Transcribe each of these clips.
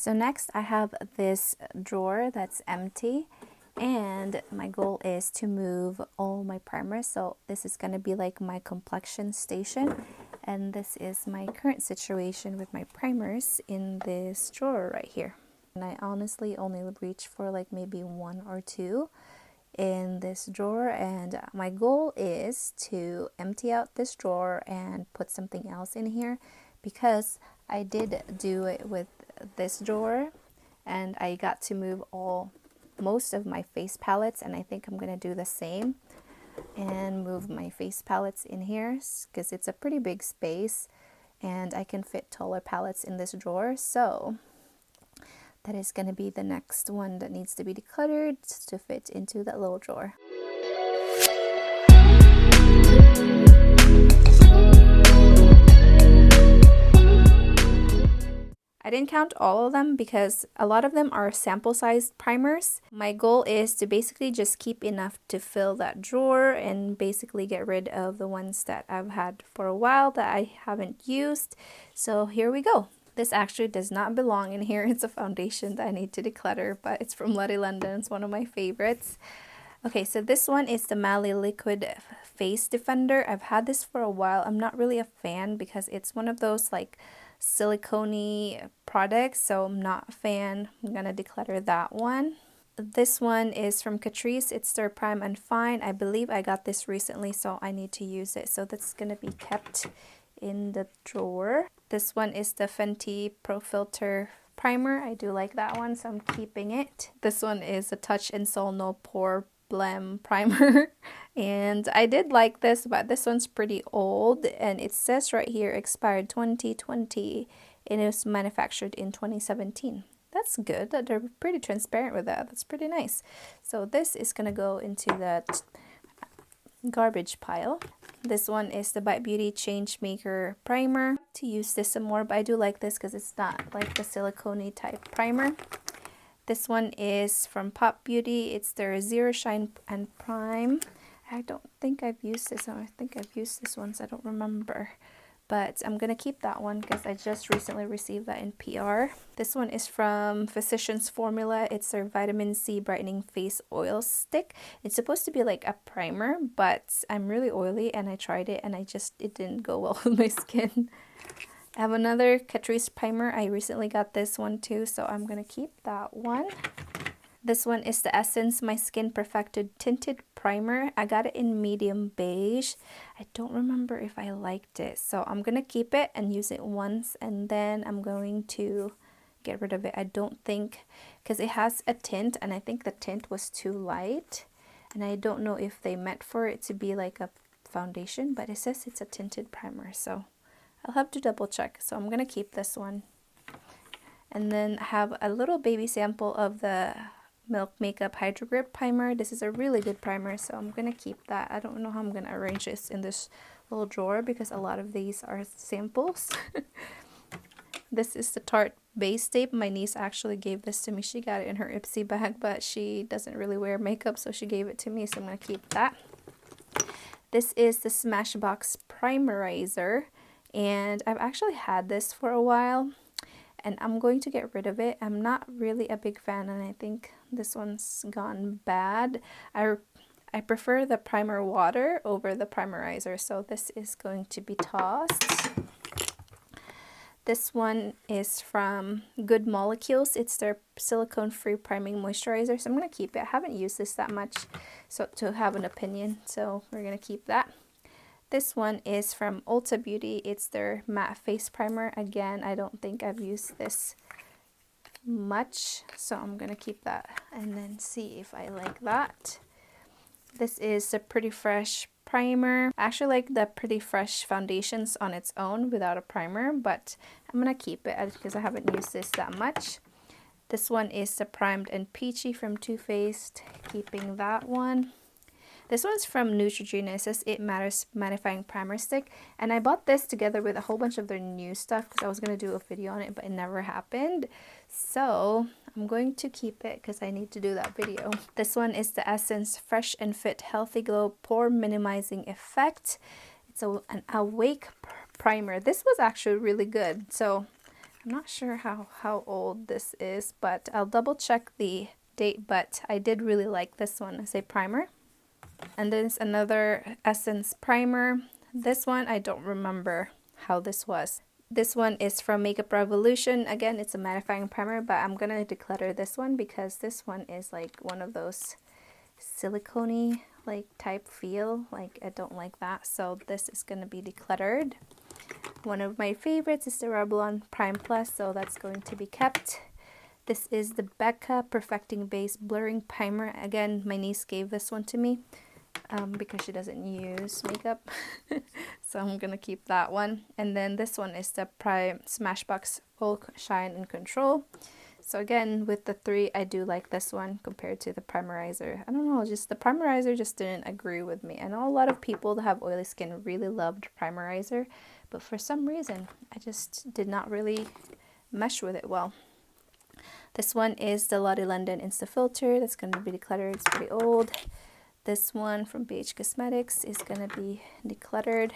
So next I have this drawer that's empty, and my goal is to move all my primers. So this is going to be like my complexion station, and this is my current situation with my primers in this drawer right here. And I honestly only reach for like maybe one or two in this drawer, and my goal is to empty out this drawer and put something else in here, because I did do it with this drawer and I got to move most of my face palettes, and I think I'm gonna do the same and move my face palettes in here because it's a pretty big space and I can fit taller palettes in this drawer. So that is going to be the next one that needs to be decluttered to fit into that little drawer. I didn't count all of them because a lot of them are sample-sized primers. My goal is to basically just keep enough to fill that drawer and basically get rid of the ones that I've had for a while that I haven't used. So here we go. This actually does not belong in here. It's a foundation that I need to declutter, but it's from Letty London. It's one of my favorites. Okay, so this one is the Mally Liquid Face Defender. I've had this for a while. I'm not really a fan because it's one of those like silicone-y products, so I'm not a fan. I'm gonna declutter that one. This one is from Catrice. It's their Prime and Fine. I believe I got this recently, so I need to use it. So that's gonna be kept in the drawer. This one is the Fenty Pro Filter Primer. I do like that one, so I'm keeping it. This one is a Touch and Soul No Pore Blem Primer. And I did like this, but this one's pretty old. And it says right here, expired 2020. And it was manufactured in 2017. That's good. They're pretty transparent with that. That's pretty nice. So this is going to go into that garbage pile. This one is the Bite Beauty Change Maker Primer. To use this some more, but I do like this because it's not like the silicone type primer. This one is from Pop Beauty. It's their Zero Shine and Prime. I don't think I've used this one. I think I've used this once. I don't remember. But I'm going to keep that one because I just recently received that in PR. This one is from Physicians Formula. It's their Vitamin C Brightening Face Oil Stick. It's supposed to be like a primer, but I'm really oily and I tried it and it didn't go well with my skin. I have another Catrice primer. I recently got this one too, so I'm going to keep that one. This one is the Essence My Skin Perfected Tinted Primer. I got it in medium beige. I don't remember if I liked it, so I'm going to keep it and use it once, and then I'm going to get rid of it. I don't think, because it has a tint, and I think the tint was too light, and I don't know if they meant for it to be like a foundation, but it says it's a tinted primer, so I'll have to double check. So I'm going to keep this one. And then I have a little baby sample of the Milk Makeup Hydro Grip Primer. This is a really good primer, so I'm going to keep that. I don't know how I'm going to arrange this in this little drawer because a lot of these are samples. This is the Tarte Base Tape. My niece actually gave this to me. She got it in her Ipsy bag, but she doesn't really wear makeup, so she gave it to me, so I'm going to keep that. This is the Smashbox Primerizer, and I've actually had this for a while, and I'm going to get rid of it. I'm not really a big fan, and I think this one's gone bad. I prefer the primer water over the primerizer, so this is going to be tossed. This one is from Good Molecules. It's their silicone-free priming moisturizer, so I'm going to keep it. I haven't used this that much so to have an opinion, so we're going to keep that. This one is from Ulta Beauty. It's their matte face primer. Again, I don't think I've used this much, so I'm going to keep that and then see if I like that. This is the Pretty Fresh primer. I actually like the Pretty Fresh foundations on its own without a primer, but I'm going to keep it because I haven't used this that much. This one is the Primed and Peachy from Too Faced. Keeping that one. This one's from Neutrogena. It says It Matters Mattifying Primer Stick. And I bought this together with a whole bunch of their new stuff because I was going to do a video on it, but it never happened. So I'm going to keep it because I need to do that video. This one is the Essence Fresh and Fit Healthy Glow Pore Minimizing Effect. It's an Awake primer. This was actually really good. So I'm not sure how old this is, but I'll double check the date, but I did really like this one as a primer. And then it's another Essence primer. This one, I don't remember how this was. This one is from Makeup Revolution. Again, it's a mattifying primer, but I'm gonna declutter this one because this one is like one of those silicone-y like type feel. Like I don't like that, so this is gonna be decluttered. One of my favorites is the Revlon Prime Plus, so that's going to be kept. This is the Becca Perfecting Base Blurring Primer. Again, my niece gave this one to me because she doesn't use makeup. So I'm gonna keep that one. And then this one is the Prime Smashbox Full Shine and Control. So again, with the three, I do like this one compared to the primerizer. I don't know, just the primerizer just didn't agree with me. I know a lot of people that have oily skin really loved primerizer, but for some reason, I just did not really mesh with it well. This one is the Lottie London Insta Filter. That's going to be decluttered. It's pretty old. This one from BH Cosmetics is going to be decluttered.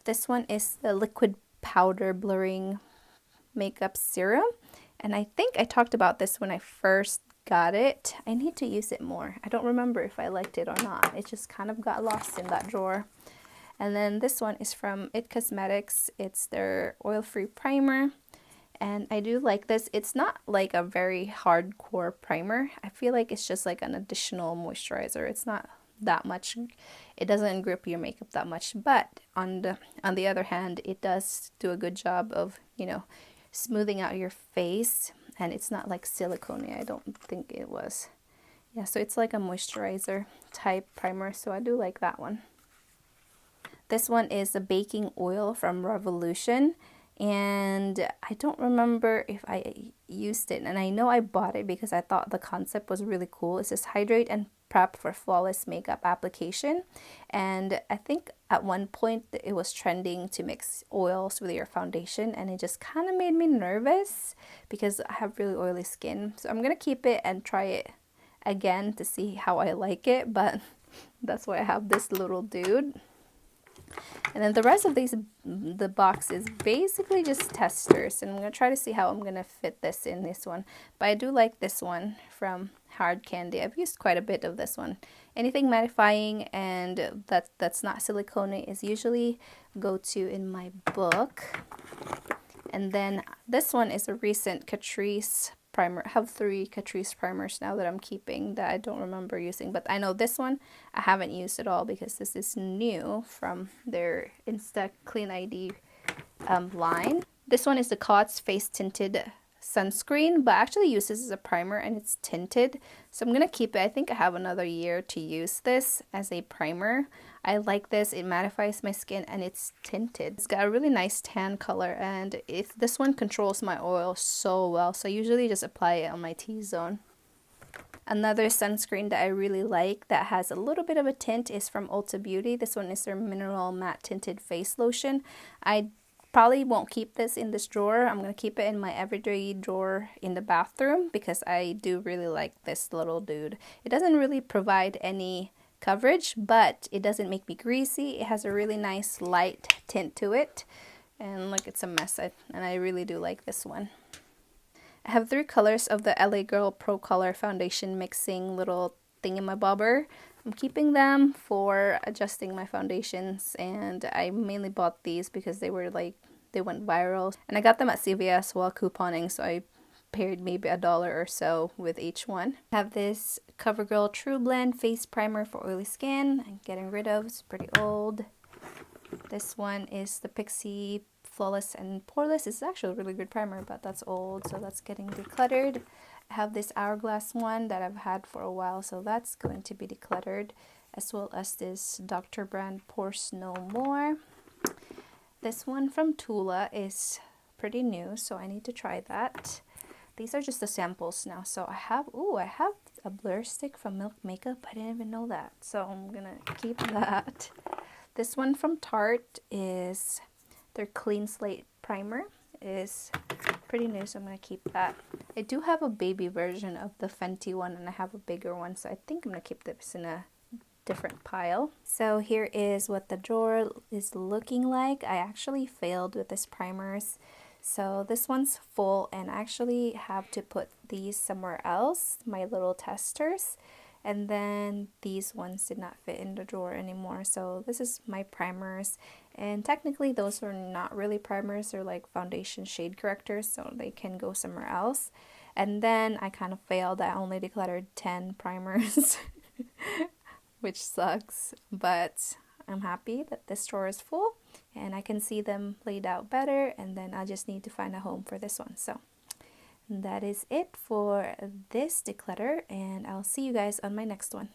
This one is the Liquid Powder Blurring Makeup Serum. And I think I talked about this when I first got it. I need to use it more. I don't remember if I liked it or not. It just kind of got lost in that drawer. And then this one is from IT Cosmetics. It's their oil-free primer. And I do like this. It's not like a very hardcore primer. I feel like it's just like an additional moisturizer. It's not that much. It doesn't grip your makeup that much. But on the other hand, it does do a good job of, you know, smoothing out your face. And it's not like silicone. I don't think it was. Yeah, so it's like a moisturizer type primer. So I do like that one. This one is the baking oil from Revolution. And I don't remember if I used it, and I know I bought it because I thought the concept was really cool. It says hydrate and prep for flawless makeup application, and I think at one point it was trending to mix oils with your foundation, and it just kind of made me nervous because I have really oily skin. So I'm gonna keep it and try it again to see how I like it, but that's why I have this little dude. And then the rest of the box is basically just testers. And I'm going to try to see how I'm going to fit this in this one. But I do like this one from Hard Candy. I've used quite a bit of this one. Anything mattifying and that's not silicone is usually go-to in my book. And then this one is a recent Catrice primer. I have 3 Catrice primers now that I'm keeping that I don't remember using, but I know this one I haven't used at all because this is new from their Insta Clean ID line. This one is the COTS Face Tinted Sunscreen, but I actually use this as a primer and it's tinted, so I'm gonna keep it. I think I have another year to use this as a primer. I like this. It mattifies my skin and it's tinted. It's got a really nice tan color, and this one controls my oil so well, so I usually just apply it on my T-zone. Another sunscreen that I really like that has a little bit of a tint is from Ulta Beauty. This one is their Mineral Matte Tinted Face Lotion. I probably won't keep this in this drawer. I'm going to keep it in my everyday drawer in the bathroom because I do really like this little dude. It doesn't really provide any coverage, but it doesn't make me greasy. It has a really nice light tint to it, and look, it's a mess, and I really do like this one. I have 3 colors of the LA Girl Pro Color Foundation Mixing little thingamabobber. I'm keeping them for adjusting my foundations, and I mainly bought these because they were like, they went viral, and I got them at CVS while couponing, so I paid maybe $1 or so with each one. I have this CoverGirl True Blend Face Primer for oily skin. I'm getting rid of, it's pretty old. This one is the Pixie Flawless and Poreless. It's actually a really good primer, but that's old, so that's getting decluttered. I have this Hourglass one that I've had for a while, so that's going to be decluttered, as well as this Dr. Brand Pores No More. This one from Tula is pretty new, so I need to try that. These are just the samples now. So I have a blur stick from Milk Makeup. I didn't even know that, so I'm gonna keep that. This one from Tarte is their Clean Slate Primer. It is pretty new, so I'm gonna keep that. I do have a baby version of the Fenty one, and I have a bigger one, so I think I'm gonna keep this in a different pile. So here is what the drawer is looking like. I actually failed with this primers, So this one's full, and I actually have to put these somewhere else, my little testers. And then these ones did not fit in the drawer anymore. So this is my primers. And technically those are not really primers, they're like foundation shade correctors, so they can go somewhere else. And then I kind of failed. I only decluttered 10 primers, which sucks. But I'm happy that this drawer is full and I can see them laid out better, and then I just need to find a home for this one. So that is it for this declutter, and I'll see you guys on my next one.